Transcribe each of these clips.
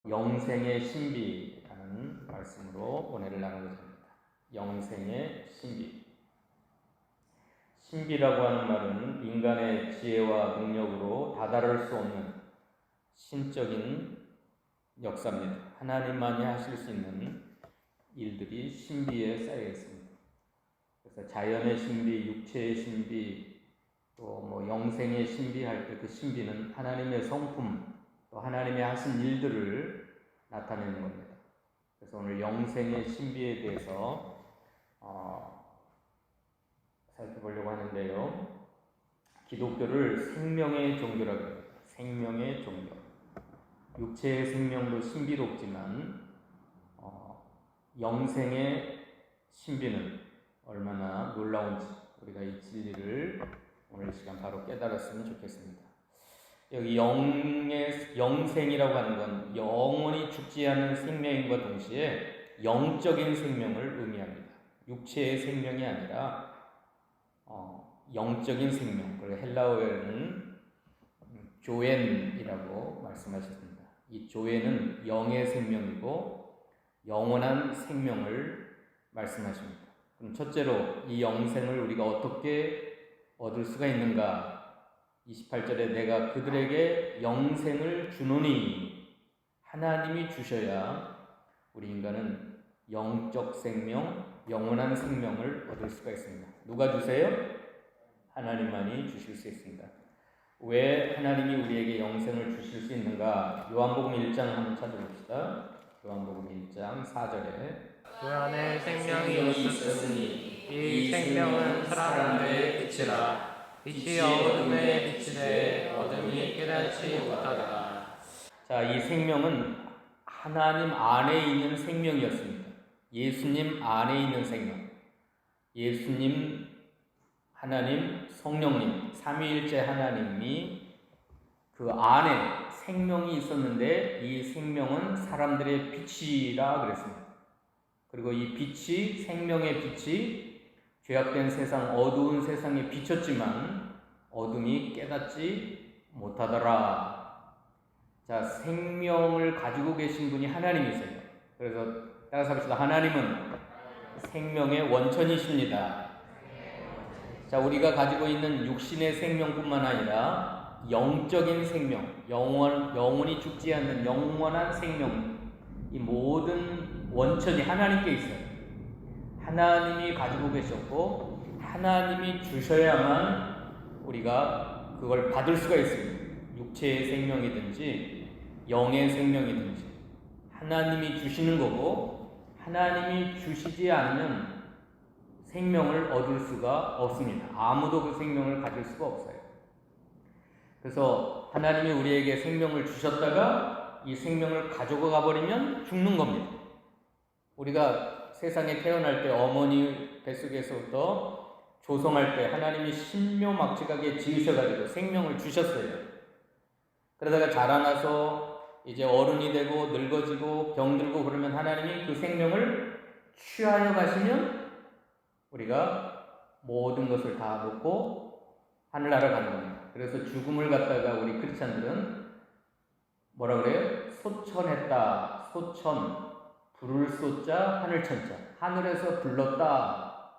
영생의 신비라는 말씀으로 은혜를 나누고자 합니다. 영생의 신비. 신비라고 하는 말은 인간의 지혜와 능력으로 다다를 수 없는 신적인 역사입니다. 하나님만이 하실 수 있는 일들이 신비에 쌓여 있습니다. 그래서 자연의 신비, 육체의 신비, 또 영생의 신비 할 때 그 신비는 하나님의 성품, 또 하나님의 하신 일들을 나타내는 겁니다. 그래서 오늘 영생의 신비에 대해서 살펴보려고 하는데요. 기독교를 생명의 종교라고 합니다. 생명의 종교. 육체의 생명도 신비롭지만 영생의 신비는 얼마나 놀라운지 우리가 이 진리를 오늘 시간 바로 깨달았으면 좋겠습니다. 여기 영생이라고 하는 건 영원히 죽지 않은 생명인과 동시에 영적인 생명을 의미합니다. 육체의 생명이 아니라 영적인 생명, 그리고 헬라어에는 조엔이라고 말씀하셨습니다. 이 조엔은 영의 생명이고 영원한 생명을 말씀하십니다. 그럼 첫째로 이 영생을 우리가 어떻게 얻을 수가 있는가? 28절에 내가 그들에게 영생을 주노니 하나님이 주셔야 우리 인간은 영적 생명, 영원한 생명을 얻을 수가 있습니다. 누가 주세요? 하나님만이 주실 수 있습니다. 왜 하나님이 우리에게 영생을 주실 수 있는가? 요한복음 1장 한번 찾아봅시다. 요한복음 1장 4절에 그 안에 생명이 있었으니 이 생명은 사람들의 빛이라 빛이 어둠에 비치되 어둠이 깨닫지 못하더라. 자, 이 생명은 하나님 안에 있는 생명이었습니다. 예수님 안에 있는 생명. 예수님, 하나님, 성령님, 삼위일체 하나님이 그 안에 생명이 있었는데 이 생명은 사람들의 빛이라 그랬습니다. 그리고 이 빛이, 생명의 빛이 죄악된 세상, 어두운 세상에 비쳤지만 어둠이 깨닫지 못하더라. 자, 생명을 가지고 계신 분이 하나님이세요. 그래서 따라서 합시다. 하나님은 생명의 원천이십니다. 자, 우리가 가지고 있는 육신의 생명뿐만 아니라 영적인 생명, 영원히 죽지 않는 영원한 생명, 이 모든 원천이 하나님께 있어요. 하나님이 가지고 계셨고 하나님이 주셔야만 우리가 그걸 받을 수가 있습니다. 육체의 생명이든지 영의 생명이든지 하나님이 주시는 거고 하나님이 주시지 않으면 생명을 얻을 수가 없습니다. 아무도 그 생명을 가질 수가 없어요. 그래서 하나님이 우리에게 생명을 주셨다가 이 생명을 가져가 버리면 죽는 겁니다. 우리가 세상에 태어날 때 어머니 뱃속에서부터 조성할 때 하나님이 신묘막측하게 지으셔가지고 생명을 주셨어요. 그러다가 자라나서 이제 어른이 되고 늙어지고 병들고 그러면 하나님이 그 생명을 취하여 가시면 우리가 모든 것을 다 놓고 하늘나라 가는 겁니다. 그래서 죽음을 갖다가 우리 크리스찬들은 뭐라 그래요? 소천했다. 소천. 불을 쏘자 하늘 천자. 하늘에서 불렀다.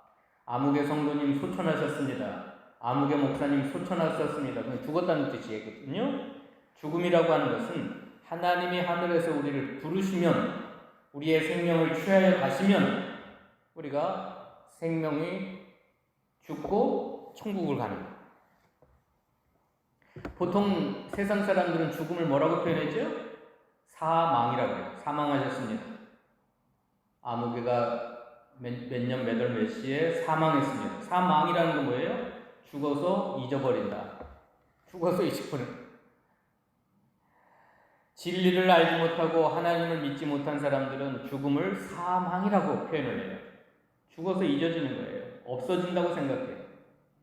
아무개 성도님 소천하셨습니다. 아무개 목사님 소천하셨습니다. 그건 죽었다는 뜻이거든요. 죽음이라고 하는 것은 하나님이 하늘에서 우리를 부르시면 우리의 생명을 취하여 가시면 우리가 생명이 죽고 천국을 가는 거예요. 보통 세상 사람들은 죽음을 뭐라고 표현했죠? 사망이라고 해요. 사망하셨습니다. 아무개가 몇 년 몇 월 몇 시에 사망했습니다. 사망이라는 건 뭐예요? 죽어서 잊어버린다. 죽어서 잊어버린다. 진리를 알지 못하고 하나님을 믿지 못한 사람들은 죽음을 사망이라고 표현을 해요. 죽어서 잊어지는 거예요. 없어진다고 생각해요.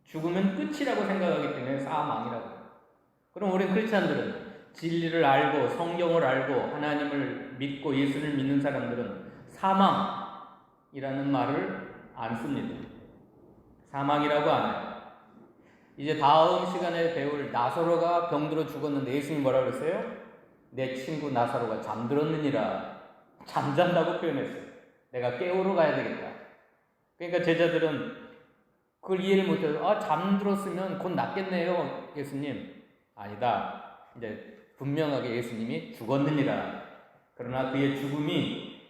죽으면 끝이라고 생각하기 때문에 사망이라고 해요. 그럼 우리 크리스찬들은 진리를 알고 성경을 알고 하나님을 믿고 예수를 믿는 사람들은 사망이라는 말을 안 씁니다. 사망이라고 안 해요. 이제 다음 시간에 배울 나사로가 병들어 죽었는데 예수님이 뭐라고 그랬어요? 내 친구 나사로가 잠들었느니라. 잠잔다고 표현했어요. 내가 깨우러 가야 되겠다. 그러니까 제자들은 그걸 이해를 못해서 잠들었으면 곧 낫겠네요. 예수님. 아니다. 이제 분명하게 예수님이 죽었느니라. 그러나 그의 죽음이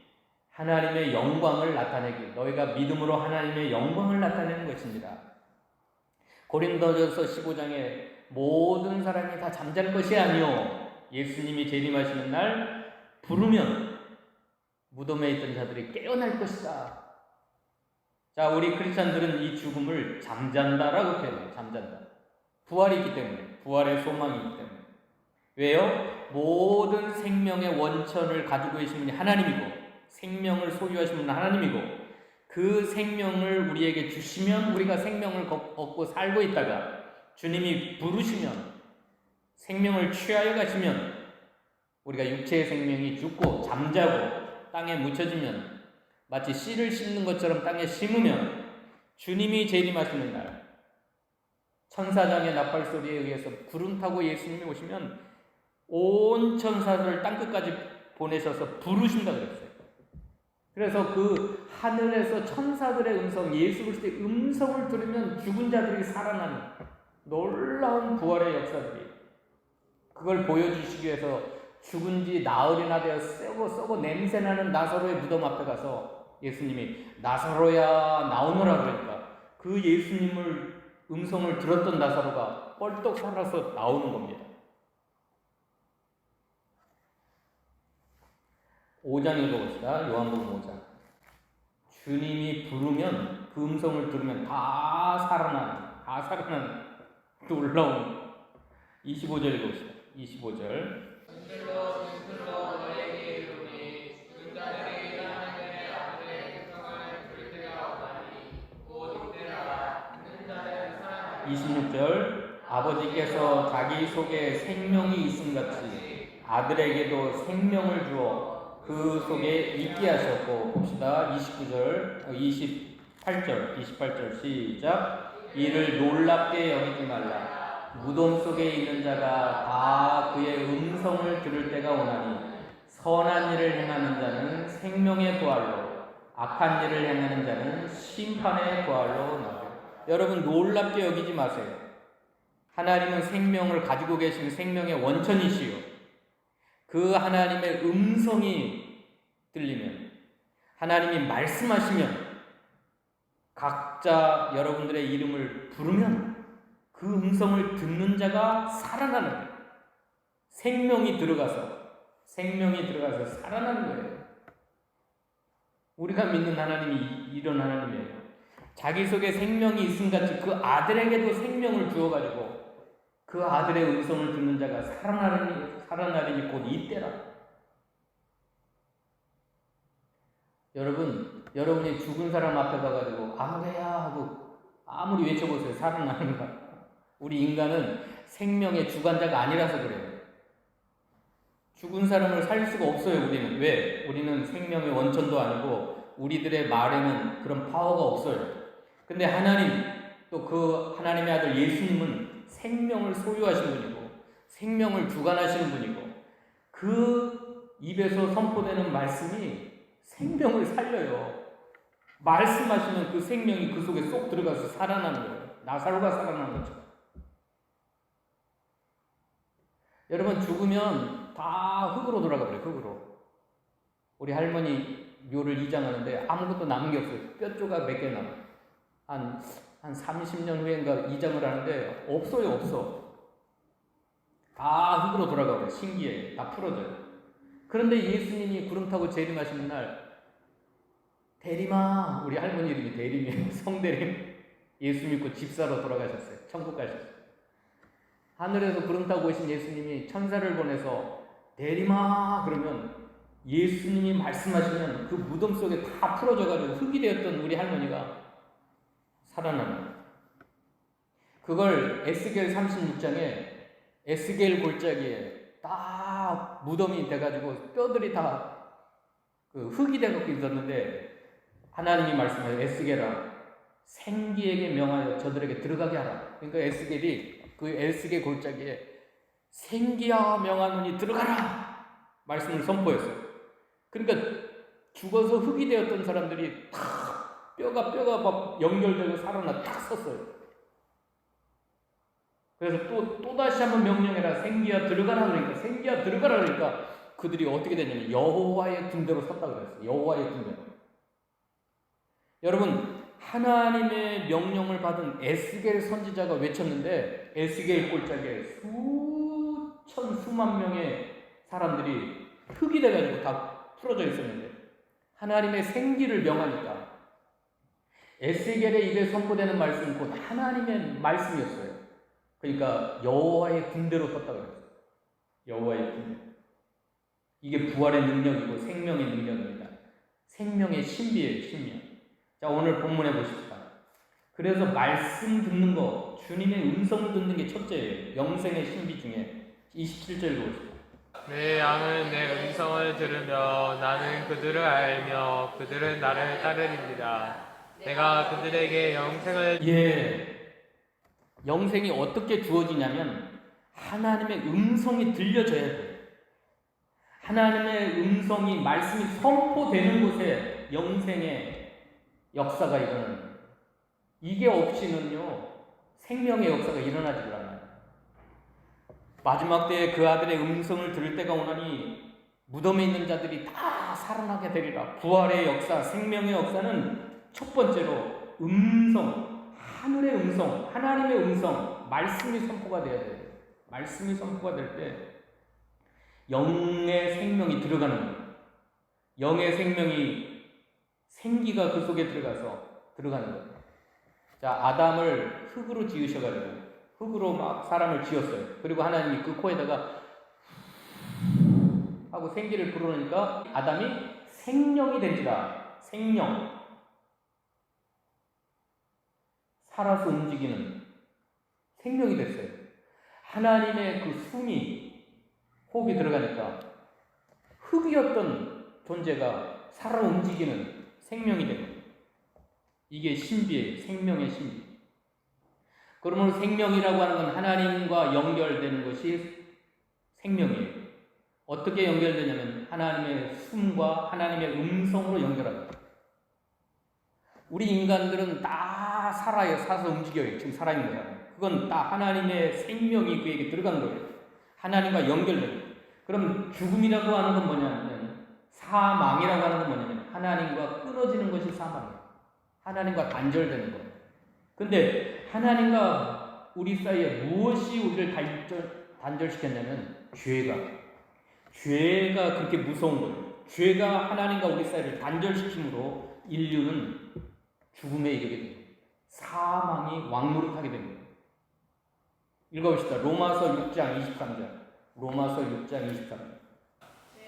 하나님의 영광을 나타내기, 너희가 믿음으로 하나님의 영광을 나타내는 것입니다. 고린도전서 15장에 모든 사람이 다 잠잘 것이 아니요 예수님이 재림하시는 날 부르면 무덤에 있던 자들이 깨어날 것이다. 자, 우리 크리스찬들은 이 죽음을 잠잔다라고 표현해요. 잠잔다. 부활이 있기 때문에, 부활의 소망이 있기 때문에. 왜요? 모든 생명의 원천을 가지고 계신 분이 하나님이고 생명을 소유하신 분은 하나님이고 그 생명을 우리에게 주시면 우리가 생명을 얻고 살고 있다가 주님이 부르시면 생명을 취하여 가시면 우리가 육체의 생명이 죽고 잠자고 땅에 묻혀지면 마치 씨를 심는 것처럼 땅에 심으면 주님이 재림하시는 날 천사장의 나팔 소리에 의해서 구름 타고 예수님이 오시면 온 천사들을 땅끝까지 보내셔서 부르신다 그랬어요. 그래서 그 하늘에서 천사들의 음성, 예수 그리스도의 음성을 들으면 죽은 자들이 살아나는 놀라운 부활의 역사들이 그걸 보여주시기 위해서 죽은 지 나흘이나 되어 썩어 냄새나는 나사로의 무덤 앞에 가서 예수님이 나사로야 나오너라 그러니까 그 예수님을 음성을 들었던 나사로가 뻘떡 살아서 나오는 겁니다. 5장 읽어봅시다. 요한복음 5장. 주님이 부르면 그 음성을 들으면 다 살아나는 놀라운 25절 읽어봅시다. 25절. 너에게 이르노니 죽은 자들이 하나님의 아들의 특성을 들을 때가 오나니 곧 이때라. 죽는 자는 살아나리라. 26절. 아버지께서 자기 속에 생명이 있음같이 아들에게도 생명을 주어 그 속에 있게 하셨고, 봅시다. 28절 시작. 이를 놀랍게 여기지 말라. 무덤 속에 있는 자가 다 그의 음성을 들을 때가 오나니 선한 일을 행하는 자는 생명의 부활로 악한 일을 행하는 자는 심판의 부활로 나아요. 여러분 놀랍게 여기지 마세요. 하나님은 생명을 가지고 계신 생명의 원천이시요 그 하나님의 음성이 들리면 하나님이 말씀하시면 각자 여러분들의 이름을 부르면 그 음성을 듣는 자가 살아나는 거예요. 생명이 들어가서 살아나는 거예요. 우리가 믿는 하나님이 이런 하나님이에요. 자기 속에 생명이 있음같이 그 아들에게도 생명을 주어가지고 그 아들의 음성을 듣는 자가 살아나리니 곧 이때라. 여러분이 죽은 사람 앞에 가가지고 아무개야 하고 아무리 외쳐보세요. 살아나는가? 우리 인간은 생명의 주관자가 아니라서 그래요. 죽은 사람을 살릴 수가 없어요. 우리는. 왜? 우리는 생명의 원천도 아니고 우리들의 말에는 그런 파워가 없어요. 근데 하나님, 또 그 하나님의 아들 예수님은 생명을 소유하신 분이고 생명을 주관하시는 분이고 그 입에서 선포되는 말씀이 생명을 살려요. 말씀하시면 그 생명이 그 속에 쏙 들어가서 살아나는 거예요. 나사로가 살아나는 거죠. 여러분 죽으면 다 흙으로 돌아가 버려요. 흙으로. 우리 할머니 묘를 이장하는데 아무것도 남은 게 없어요. 뼈 조각 몇 개 남아요. 한 30년 후인가 이장을 하는데 없어. 다 흙으로 돌아가 버려요. 신기해. 다 풀어져요. 그런데 예수님이 구름 타고 재림하시는 날 대림아, 우리 할머니 이름이 대림이에요. 성대림. 예수 믿고 집사로 돌아가셨어요. 천국 가셨어요. 하늘에서 구름 타고 오신 예수님이 천사를 보내서 대림아 그러면 예수님이 말씀하시면 그 무덤 속에 다 풀어져가지고 흙이 되었던 우리 할머니가 살아나는 거예요. 그걸 에스겔 36장에 에스겔 골짜기에 딱 무덤이 돼가지고 뼈들이 다 그 흙이 돼갖고 있었는데 하나님이 말씀하세요. 에스겔아 생기에게 명하여 저들에게 들어가게 하라. 그러니까 에스겔이 그 에스겔 골짜기에 생기야 명하노니 들어가라. 말씀을 선포했어요. 그러니까 죽어서 흙이 되었던 사람들이 탁 뼈가 막 연결되고 살아나 탁 섰어요. 그래서 또 다시 한번 명령해라. 생기야 들어가라 그러니까, 생기야 들어가라 그러니까 그들이 어떻게 되냐면 여호와의 군대로 섰다 그랬어요. 여호와의 군대. 여러분, 하나님의 명령을 받은 에스겔 선지자가 외쳤는데 에스겔 골짜기에 수만 명의 사람들이 흙이 돼가지고 다 풀어져 있었는데 하나님의 생기를 명하니까 에스겔의 입에 선포되는 말씀은 곧 하나님의 말씀이었어요. 그러니까 여호와의 군대로 섰다 그랬어요. 여호와의 군대. 이게 부활의 능력이고 생명의 능력입니다. 생명의 신비예요, 신명. 자, 오늘 본문에 보십시다. 그래서 말씀 듣는 거, 주님의 음성 듣는 게 첫째예요. 영생의 신비 중에 27절 보십시다. 내 양은 내 음성을 들으며 나는 그들을 알며 그들은 나를 따르리니라. 내가 그들에게 영생을 영생이 어떻게 주어지냐면 하나님의 음성이 들려져야 돼요. 하나님의 음성이 말씀이 선포되는 곳에 영생의 역사가 일어나는 거예요. 이게 없이는요 생명의 역사가 일어나지를 않아요. 마지막 때에 그 아들의 음성을 들을 때가 오나니 무덤에 있는 자들이 다 살아나게 되리라. 부활의 역사, 생명의 역사는 첫 번째로 음성, 하늘의 음성, 하나님의 음성, 말씀이 선포가 돼야 돼요. 말씀이 선포가 될 때 영의 생명이 들어가는 거예요. 영의 생명이 생기가 그 속에 들어가는 거예요. 자, 아담을 흙으로 지으셔가지고 흙으로 막 사람을 지었어요. 그리고 하나님이 그 코에다가 하고 생기를 불어넣으니까 아담이 생명이 된지라. 생명. 살아서 움직이는 생명이 됐어요. 하나님의 그 숨이 호흡이 들어가니까 흙이었던 존재가 살아 움직이는 생명이 되는 거예요. 이게 신비예요. 생명의 신비. 그러면 생명이라고 하는 건 하나님과 연결되는 것이 생명이에요. 어떻게 연결되냐면 하나님의 숨과 하나님의 음성으로 연결합니다. 우리 인간들은 다 살아요. 살아서 움직여요. 지금 살아있는 거예요. 그건 다 하나님의 생명이 그에게 들어간 거예요. 하나님과 연결돼요. 그럼 죽음이라고 하는 건 뭐냐면 사망이라고 하는 건 뭐냐면 하나님과 끊어지는 것이 사망이에요. 하나님과 단절되는 거예요. 근데 하나님과 우리 사이에 무엇이 우리를 단절시켰냐면 죄가 그렇게 무서운 거예요. 죄가 하나님과 우리 사이를 단절시킴으로 인류는 죽음에 이르게 됩니다. 사망이 왕노릇하게 됩니다. 읽어봅시다. 로마서 6장 23절. 로마서 6장 23절.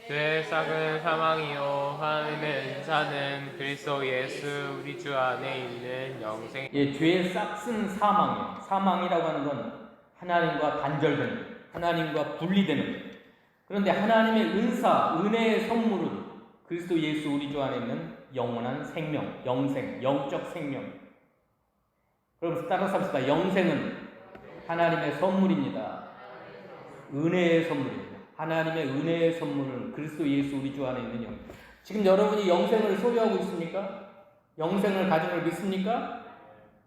죄의 싹은 사망이요 하나님의 은사는 그리스도 예수 우리 주 안에 있는 영생. 죄의 싹은 사망이에요. 사망이라고 하는 건 하나님과 단절되는 거예요. 하나님과 분리되는 거예요. 그런데 하나님의 은사, 은혜의 선물은 그리스도 예수 우리 주 안에 있는 영원한 생명, 영생, 영적 생명. 그럼 따라서 합시다. 영생은 하나님의 선물입니다. 은혜의 선물입니다. 하나님의 은혜의 선물은 그리스도 예수 우리 주 안에 있는 영. 지금 여러분이 영생을 소유하고 있습니까? 영생을 가진 걸 믿습니까?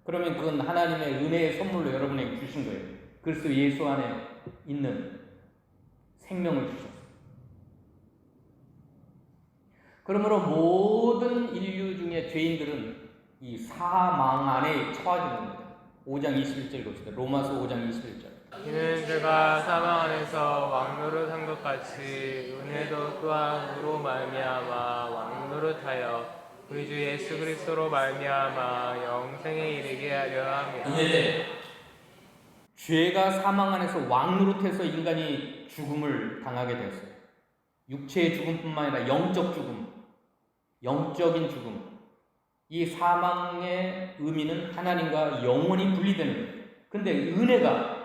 그러면 그건 하나님의 은혜의 선물로 여러분에게 주신 거예요. 그리스도 예수 안에 있는 생명을 주셨어요. 그러므로 모든 인류 중에 죄인들은 이 사망 안에 처하지는 겁니다. 5장 21절 봅시다. 로마서 5장 21절. 이는 죄가 사망 안에서 왕노릇한 것 같이 은혜도 또한 우로 말미암아 왕노릇하여 우리 주 예수 그리스도로 말미암아 영생에 이르게 하려 함이라. 죄가 사망 안에서 왕노릇해서 인간이 죽음을 당하게 되었어요. 육체의 죽음뿐만 아니라 영적 죽음, 영적인 죽음. 이 사망의 의미는 하나님과 영원히 분리되는 거예요. 근데 은혜가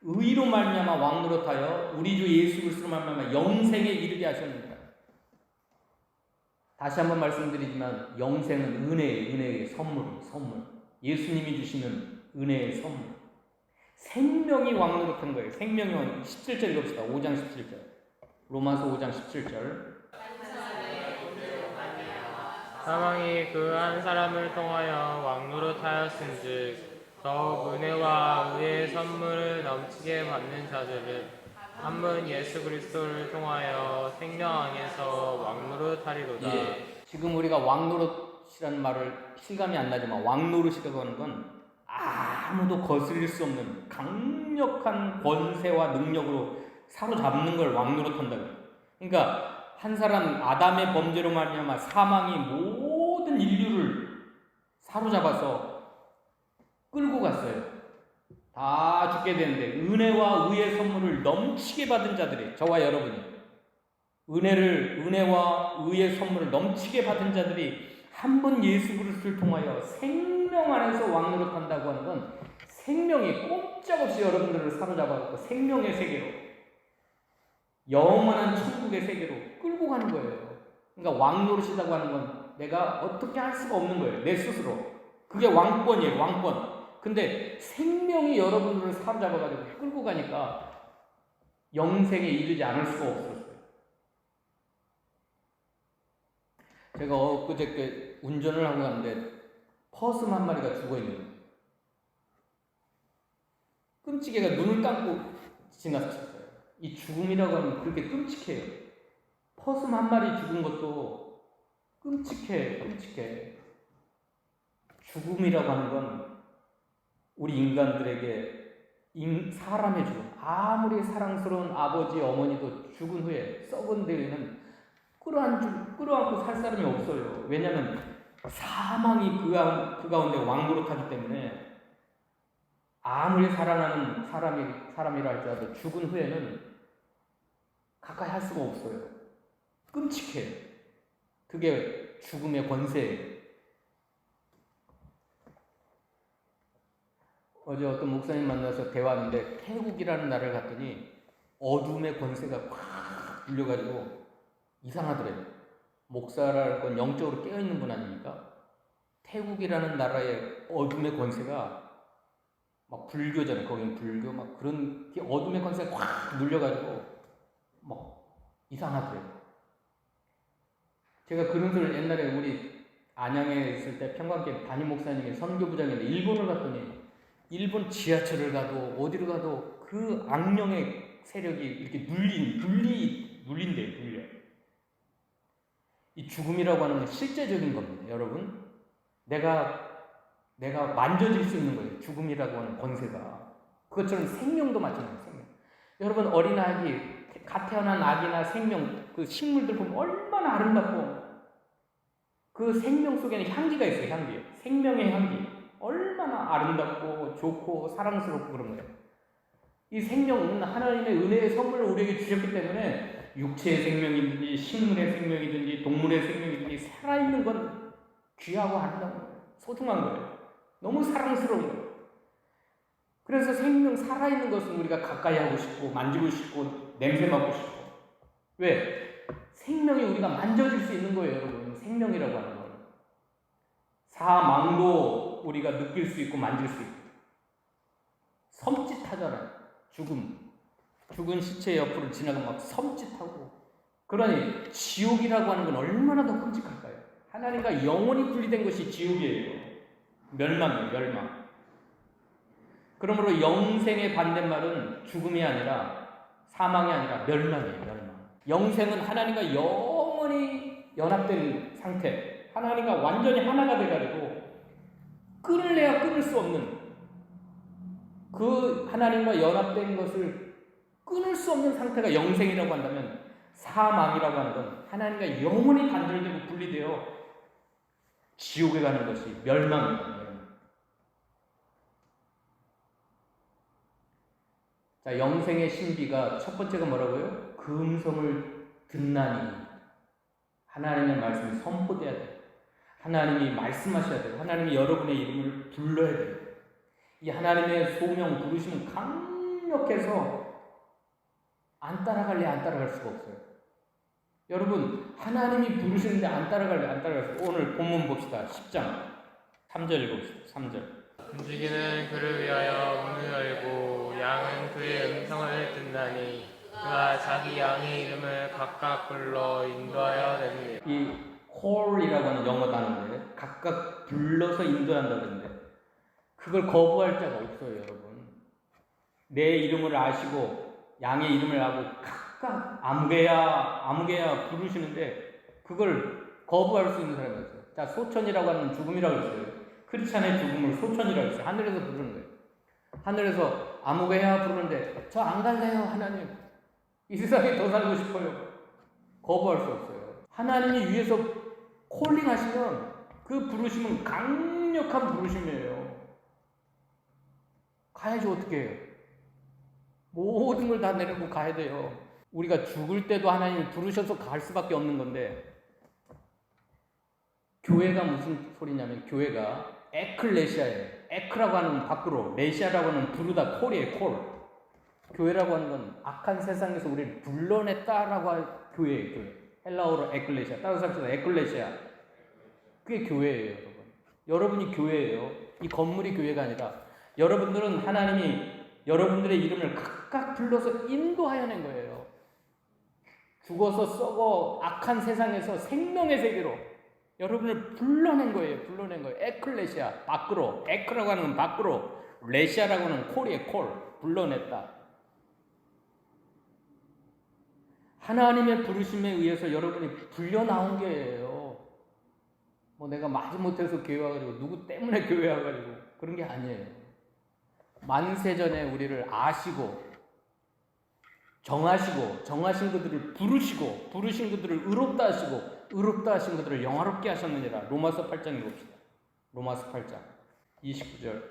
의로 말미암아 왕노릇하여 우리 주 예수 그리스도로 말미암아 영생에 이르게 하셨습니다. 다시 한번 말씀드리지만 영생은 은혜의 선물. 예수님이 주시는 은혜의 선물. 생명이 왕노릇한 거예요. 생명이 왕. 17절 읽읍시다. 5장 17절. 로마서 5장 17절. 사망이 그 한 사람을 통하여 왕노릇하였은즉 더욱 은혜와 의의 선물을 넘치게 받는 자들은 한 분 예수 그리스도를 통하여 생명왕에서 왕노릇하리로다. 예, 지금 우리가 왕노릇이라는 말을 실감이 안 나지만 왕노릇이라고 하는 건 아무도 거스릴 수 없는 강력한 권세와 능력으로 사로잡는 걸 왕노릇한다고. 그러니까 한 사람 아담의 범죄로 말미암아 사망이 모든 인류를 사로잡아서 끌고 갔어요. 다 죽게 되는데 은혜와 의의 선물을 넘치게 받은 자들이, 저와 여러분이 은혜와 의의 선물을 넘치게 받은 자들이 한 번 예수 그리스도를 통하여 생명 안에서 왕노릇한다고 하는 건 생명이 꼼짝없이 여러분들을 사로잡아갖고 생명의 세계로, 영원한 천국의 세계로 끌고 가는 거예요. 그러니까 왕노릇이라고 하는 건 내가 어떻게 할 수가 없는 거예요. 내 스스로. 그게 왕권이에요. 왕권. 근데 생명이 여러분들을 사로잡아가지고 끌고 가니까 영생에 이르지 않을 수가 없었어요. 제가 엊그저께 운전을 하고 갔는데 퍼슴 한 마리가 죽어있는 거예요. 끔찍해가 눈을 감고 지나쳤어요. 이 죽음이라고 하면 그렇게 끔찍해요. 퍼슴 한 마리 죽은 것도 끔찍해. 죽음이라고 하는 건 우리 인간들에게 사람의 죽음, 아무리 사랑스러운 아버지, 어머니도 죽은 후에 썩은 데에는 끌어안고 살 사람이 없어요. 왜냐하면 사망이 그 가운데 왕노릇하기 때문에 아무리 사랑하는 사람이라 할지라도 죽은 후에는 가까이 할 수가 없어요. 끔찍해요. 그게 죽음의 권세예요. 어제 어떤 목사님 만나서 대화하는데 태국이라는 나라를 갔더니 어둠의 권세가 확 불려가지고 이상하더래요. 목사랄 건 영적으로 깨어있는 분 아닙니까? 태국이라는 나라의 어둠의 권세가 막 불교잖아요. 거기는 불교 막 그런 어둠의 권세가 확 눌려가지고 막 이상하더래요. 제가 그런 소리를 옛날에 우리 안양에 있을 때 평강교회 담임 목사님이 선교부장인데 일본을 갔더니 일본 지하철을 가도 어디를 가도 그 악령의 세력이 이렇게 눌린대요. 이 죽음이라고 하는 건 실제적인 겁니다. 여러분, 내가 만져질 수 있는 거예요. 죽음이라고 하는 권세가. 그것처럼 생명도 마찬가지예요. 생명. 여러분, 어린아기, 갓 태어난 아기나 생명, 그 식물들 보면 얼마나 아름답고 그 생명 속에는 향기가 있어요. 향기. 생명의 향기. 얼마나 아름답고 좋고 사랑스럽고 그런 거예요. 이 생명은 하나님의 은혜의 선물을 우리에게 주셨기 때문에 육체의 생명이든지 식물의 생명이든지 동물의 생명이든지 살아있는 건 귀하고 아름다운 거예요. 소중한 거예요. 너무 사랑스러운 거예요. 그래서 생명 살아있는 것은 우리가 가까이 하고 싶고 만지고 싶고 냄새 맡고 싶고. 왜? 생명이 우리가 만져질 수 있는 거예요. 여러분. 생명이라고 하는 건. 사망도 우리가 느낄 수 있고 만질 수 있고. 섬찟하잖아요. 죽은 시체 옆으로 지나가면 막 섬찟하고. 그러니 지옥이라고 하는 건 얼마나 더 끔찍할까요? 하나님과 영원히 분리된 것이 지옥이에요. 멸망이에요. 멸망. 그러므로 영생의 반대말은 죽음이 아니라 사망이 아니라 멸망이에요. 멸망. 영생은 하나님과 영원히 연합된 상태. 하나님과 완전히 하나가 돼가지고 끊을래야 끊을 수 없는 그 하나님과 연합된 것을 끊을 수 없는 상태가 영생이라고 한다면 사망이라고 하는 건 하나님과 영원히 단절되고 분리되어 지옥에 가는 것이 멸망입니다. 자, 영생의 신비가 첫 번째가 뭐라고요? 그 음성을 듣나니 하나님의 말씀이 선포돼야 돼요. 하나님이 말씀하셔야 돼요. 하나님이 여러분의 이름을 불러야 돼요. 이 하나님의 소명 부르심은 강력해서 안 따라갈 수가 없어요. 여러분, 하나님이 부르시는데 안 따라갈 수. 오늘 본문 봅시다. 10장 3절 읽어봅시다. 3절. 움직이는 그를 위하여 문을 열고 양은 그의 음성을 듣나니 그가 자기 양의 이름을 각각 불러 인도하여 냅니다. 이 call이라고 하는 영어 단어인데 각각 불러서 인도한다 그러는데 그걸 거부할 자가 없어요, 여러분. 내 이름을 아시고 양의 이름을 알고 각각 아무개야 부르시는데 그걸 거부할 수 있는 사람이 없어요. 자, 소천이라고 하는 죽음이라고 했어요. 크리스찬의 죽음을 소천이라고 했어요. 하늘에서 부르는 거예요. 하늘에서 아무개야 부르는데 저 안 갈래요, 하나님. 이 세상에 더 살고 싶어요. 거부할 수 없어요. 하나님이 위에서 콜링 하시면 그 부르심은 강력한 부르심이에요. 가야지 어떻게 해요? 모든 걸 다 내려놓고 가야 돼요. 우리가 죽을 때도 하나님이 부르셔서 갈 수밖에 없는 건데 교회가 무슨 소리냐면 교회가 에클레시아예요. 에크라고 하는 밖으로, 레시아라고 하는 부르다, 콜이에요. 콜. 교회라고 하는 건 악한 세상에서 우리를 불러냈다라고 할 교회예요. 교회. 헬라어로 에클레시아. 따라서 합시다. 에클레시아. 그게 교회예요, 여러분. 여러분이 교회예요. 이 건물이 교회가 아니라 여러분들은 하나님이 여러분들의 이름을 각각 불러서 인도하여 낸 거예요. 죽어서 썩어 악한 세상에서 생명의 세계로 여러분을 불러낸 거예요. 불러낸 거예요. 에클레시아. 밖으로. 에크라고 하는 건 밖으로. 레시아라고 하는 콜이에요. 콜. 불러냈다. 하나님의 부르심에 의해서 여러분이 불려 나온 게예요. 뭐 내가 마지못해서 교회 와가지고 누구 때문에 교회 와가지고 그런 게 아니에요. 만세전에 우리를 아시고 정하신 그들을 부르시고 부르신 그들을 의롭다 하시고 의롭다 하신 그들을 영화롭게 하셨느니라. 로마서 8장 읽읍시다. 로마서 8장 29절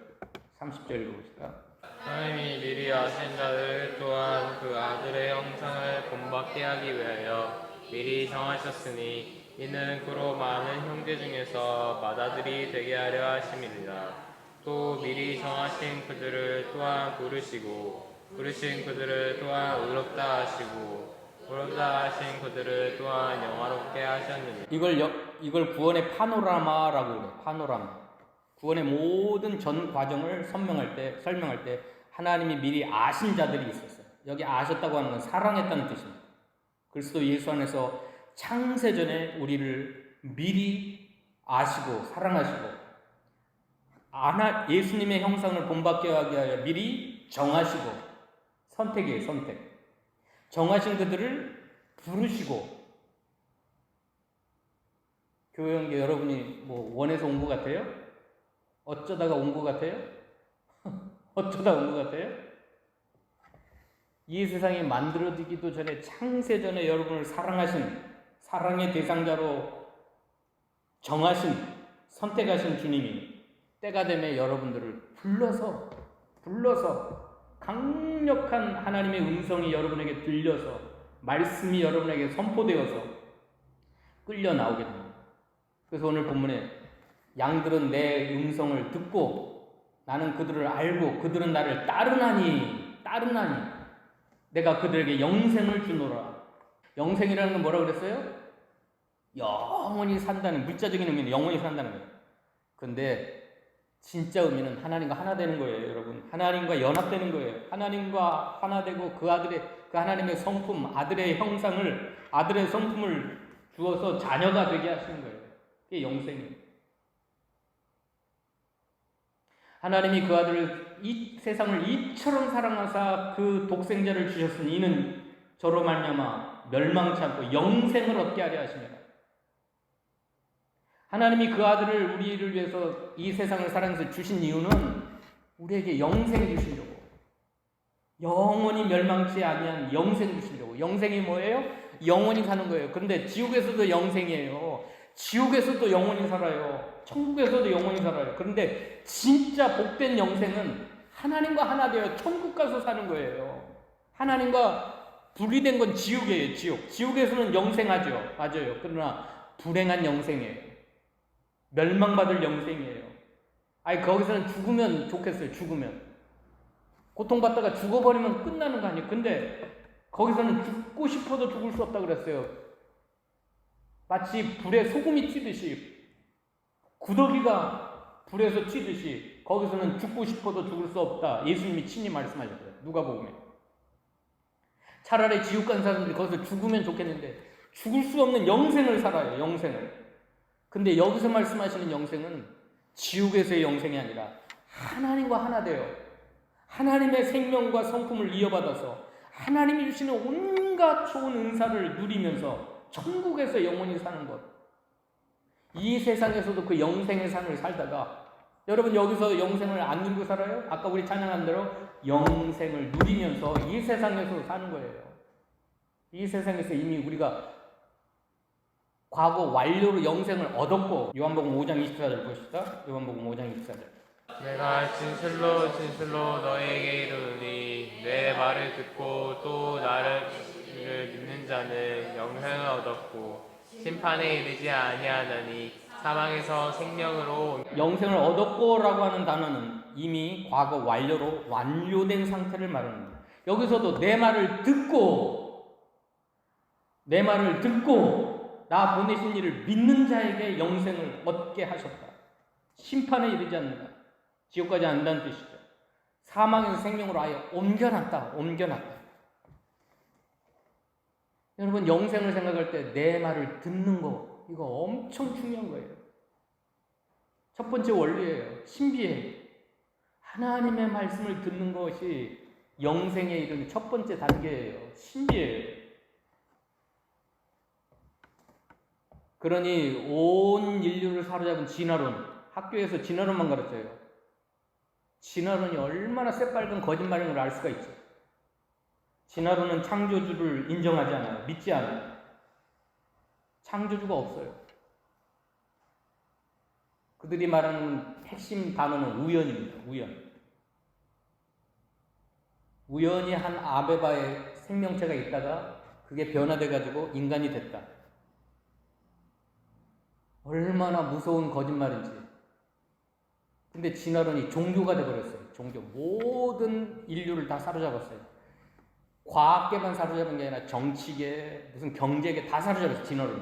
30절 읽어봅시다. 하나님이 미리 아신 자들 또한 그 아들의 형상을 본받게 하기 위하여 미리 정하셨으니 이는 그로 많은 형제 중에서 맏아들이 되게 하려 하심이니라. 또 미리 정하신 그들을 또한 부르시고 부르신 그들을 또한 의롭다 하시고 의롭다 하신 그들을 또한 영화롭게 하셨느니라. 이걸 구원의 파노라마라고 그래요. 파노라마. 구원의 모든 전 과정을 설명할 때 하나님이 미리 아신 자들이 있었어요. 여기 아셨다고 하는 건 사랑했다는 뜻입니다. 그리스도 예수 안에서 창세전에 우리를 미리 아시고 사랑하시고 예수님의 형상을 본받게 하기 위하여 미리 정하시고 선택이에요. 선택. 정하신 그들을 부르시고 교회 온 게 여러분이 뭐 원해서 온 것 같아요? 어쩌다가 온 것 같아요? 어쩌다 온 것 같아요? 이 세상이 만들어지기도 전에 창세전에 여러분을 사랑하신 사랑의 대상자로 정하신 선택하신 주님이 때가 되면 여러분들을 불러서 강력한 하나님의 음성이 여러분에게 들려서 말씀이 여러분에게 선포되어서 끌려 나오게 됩니다. 그래서 오늘 본문에 양들은 내 음성을 듣고 나는 그들을 알고 그들은 나를 따르나니 내가 그들에게 영생을 주노라. 영생이라는 건 뭐라고 그랬어요? 영원히 산다는, 물자적인 의미는 영원히 산다는 거예요. 근데 진짜 의미는 하나님과 하나 되는 거예요, 여러분. 하나님과 연합되는 거예요. 하나님과 하나 되고 그 하나님의 성품, 아들의 형상을, 아들의 성품을 주어서 자녀가 되게 하시는 거예요. 그게 영생이에요. 하나님이 그 아들을 이 세상을 이처럼 사랑하사 그 독생자를 주셨으니 이는 저로 말미암아 멸망치 않고 영생을 얻게 하려 하십니다. 하나님이 그 아들을 우리를 위해서 이 세상을 사랑해서 주신 이유는 우리에게 영생 주시려고, 영원히 멸망치 아니한 영생 주시려고. 영생이 뭐예요? 영원히 사는 거예요. 그런데 지옥에서도 영생이에요. 지옥에서도 영원히 살아요. 천국에서도 영원히 살아요. 그런데 진짜 복된 영생은 하나님과 하나 되어 천국 가서 사는 거예요. 하나님과 분리된 건 지옥이에요. 지옥에서는 영생하죠. 맞아요. 그러나 불행한 영생이에요. 멸망받을 영생이에요. 아니 거기서는 죽으면 좋겠어요. 죽으면 고통받다가 죽어버리면 끝나는 거 아니에요. 근데 거기서는 죽고 싶어도 죽을 수 없다 그랬어요. 마치 불에 소금이 튀듯이, 구더기가 불에서 튀듯이 거기서는 죽고 싶어도 죽을 수 없다. 예수님이 친히 말씀하셨어요. 누가복음에. 차라리 지옥 간 사람들이 거기서 죽으면 좋겠는데 죽을 수 없는 영생을 살아요. 영생을. 근데 여기서 말씀하시는 영생은 지옥에서의 영생이 아니라 하나님과 하나 되어 하나님의 생명과 성품을 이어받아서 하나님이 주시는 온갖 좋은 은사를 누리면서 천국에서 영원히 사는 것. 이 세상에서도 그 영생의 삶을 살다가 여러분 여기서 영생을 안 누리고 살아요? 아까 우리 찬양한 대로 영생을 누리면서 이 세상에서 사는 거예요. 이 세상에서 이미 우리가 과거 완료로 영생을 얻었고 요한복음 5장 24절 보십시다. 요한복음 5장 24절. 내가 진실로 진실로 너에게 이르노니 내 말을 듣고 또 나를 믿는 자는 영생을 얻었고 심판에 이르지 아니하나니 사망에서 생명으로 영생을 얻었고라고 하는 단어는 이미 과거 완료로 완료된 상태를 말합니다. 여기서도 내 말을 듣고 나 보내신 이를 믿는 자에게 영생을 얻게 하셨다. 심판에 이르지 않는다. 지옥 가지 않는다는 뜻이죠. 사망에서 생명으로 아예 옮겨놨다. 여러분 영생을 생각할 때 내 말을 듣는 거 이거 엄청 중요한 거예요. 첫 번째 원리예요. 신비예요. 하나님의 말씀을 듣는 것이 영생에 이르는 첫 번째 단계예요. 신비예요. 그러니 온 인류를 사로잡은 진화론, 학교에서 진화론만 가르쳐요. 진화론이 얼마나 새빨간 거짓말인 걸 알 수가 있죠. 진화론은 창조주를 인정하지 않아요. 믿지 않아요. 창조주가 없어요. 그들이 말하는 핵심 단어는 우연입니다. 우연히 한 아메바의 생명체가 있다가 그게 변화돼가지고 인간이 됐다. 얼마나 무서운 거짓말인지. 근데 진화론이 종교가 돼버렸어요. 종교. 모든 인류를 다 사로잡았어요. 과학계만 사로잡은 게 아니라 정치계, 무슨 경제계 다 사로잡았어요. 진화론이.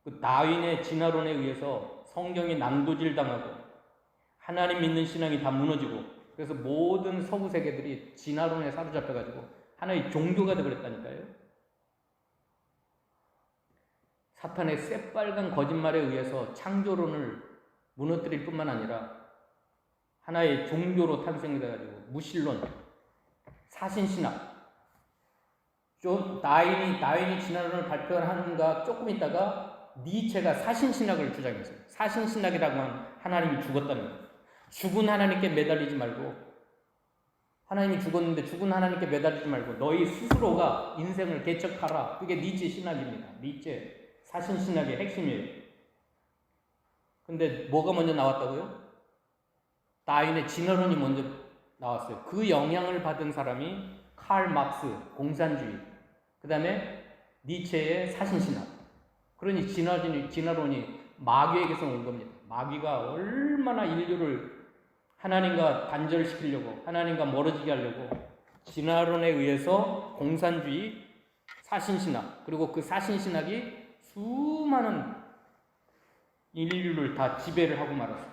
그 다윈의 진화론에 의해서 성경이 난도질 당하고 하나님 믿는 신앙이 다 무너지고 그래서 모든 서구 세계들이 진화론에 사로잡혀가지고 하나의 종교가 되어버렸다니까요. 사탄의 새빨간 거짓말에 의해서 창조론을 무너뜨릴 뿐만 아니라 하나의 종교로 탄생이 돼가지고 무신론, 사신신학. 다윈이 진화론을 발표하는가 조금 있다가 니체가 사신신학을 주장했어요. 사신신학이라고 하면 하나님이 죽었다는 거예요. 죽은 하나님께 매달리지 말고 하나님이 죽었는데 죽은 하나님께 매달리지 말고 너희 스스로가 인생을 개척하라. 그게 니체 신학입니다. 니체 사신신학의 핵심이에요. 근데 뭐가 먼저 나왔다고요? 다윈의 진화론이 먼저 나왔어요. 그 영향을 받은 사람이 칼 막스, 공산주의. 그 다음에 니체의 사신신학. 그러니 진화론이 마귀에게서 온 겁니다. 마귀가 얼마나 인류를 하나님과 단절시키려고, 하나님과 멀어지게 하려고 진화론에 의해서 공산주의, 사신신학, 그리고 그 사신신학이 수많은 인류를 다 지배를 하고 말았어요.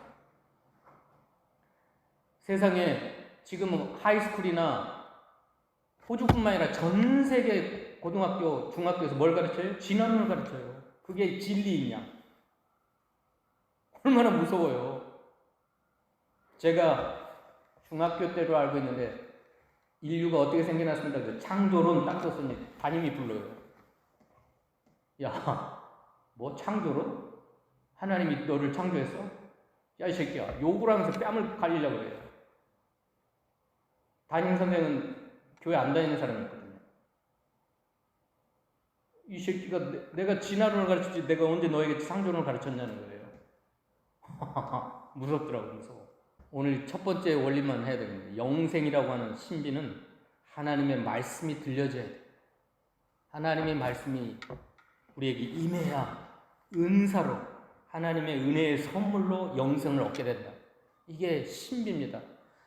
세상에 지금 하이스쿨이나 호주뿐만 아니라 전 세계 고등학교, 중학교에서 뭘 가르쳐요? 진화론을 가르쳐요. 그게 진리인 양. 얼마나 무서워요. 제가 중학교 때로 알고 있는데 인류가 어떻게 생겨났습니까? 그 창조론 딱 썼으니 담임이 불러요. 야, 뭐 창조론? 하나님이 너를 창조했어? 야, 이 새끼야. 욕을 하면서 뺨을 갈리려고 그래요. 담임 선생은 교회 안 다니는 사람이었거든요. 이 새끼가 내가 진화론을 가르쳤지 내가 언제 너에게 창조론을 가르쳤냐는 거예요. 무섭더라고, 무서워. 오늘 첫 번째 원리만 해야 되겠네요. 영생이라고 하는 신비는 하나님의 말씀이 들려져야 돼요. 하나님의 말씀이 우리에게 임해야 은사로 하나님의 은혜의 선물로 영생을 얻게 된다. 이게 신비입니다.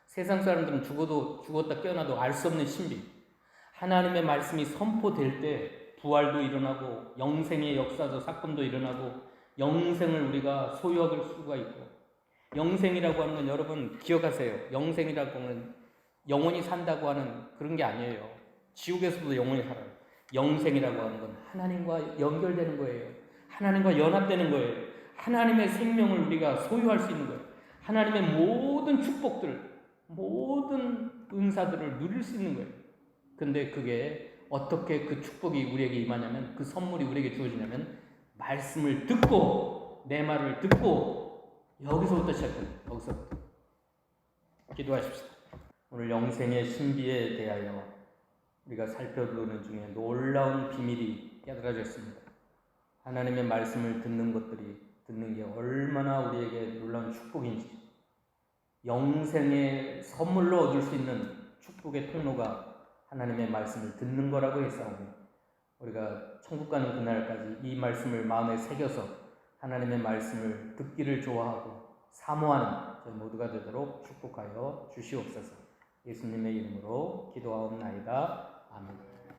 세상 사람들은 죽었다 깨어나도 알 수 없는 신비. 하나님의 말씀이 선포될 때 부활도 일어나고 영생의 역사적 사건도 일어나고 영생을 우리가 소유할 수가 있고 영생이라고 하는 건 여러분 기억하세요. 영생이라고 하는 영원히 산다고 하는 그런 게 아니에요. 지옥에서도 영원히 살아요. 영생이라고 하는 건 하나님과 연결되는 거예요. 하나님과 연합되는 거예요. 하나님의 생명을 우리가 소유할 수 있는 거예요. 하나님의 모든 축복들, 모든 은사들을 누릴 수 있는 거예요. 근데 그게 어떻게 그 축복이 우리에게 임하냐면, 그 선물이 우리에게 주어지냐면, 말씀을 듣고, 내 말을 듣고, 여기서부터 시작해요. 여기서부터. 기도하십시다. 오늘 영생의 신비에 대하여 우리가 살펴보는 중에 놀라운 비밀이 깨달아졌습니다. 하나님의 말씀을 듣는 게 얼마나 우리에게 놀라운 축복인지, 영생의 선물로 얻을 수 있는 축복의 통로가 하나님의 말씀을 듣는 거라고 했사오니, 우리가 천국 가는 그날까지 이 말씀을 마음에 새겨서 하나님의 말씀을 듣기를 좋아하고 사모하는 저희 모두가 되도록 축복하여 주시옵소서. 예수님의 이름으로 기도하옵나이다. 아멘.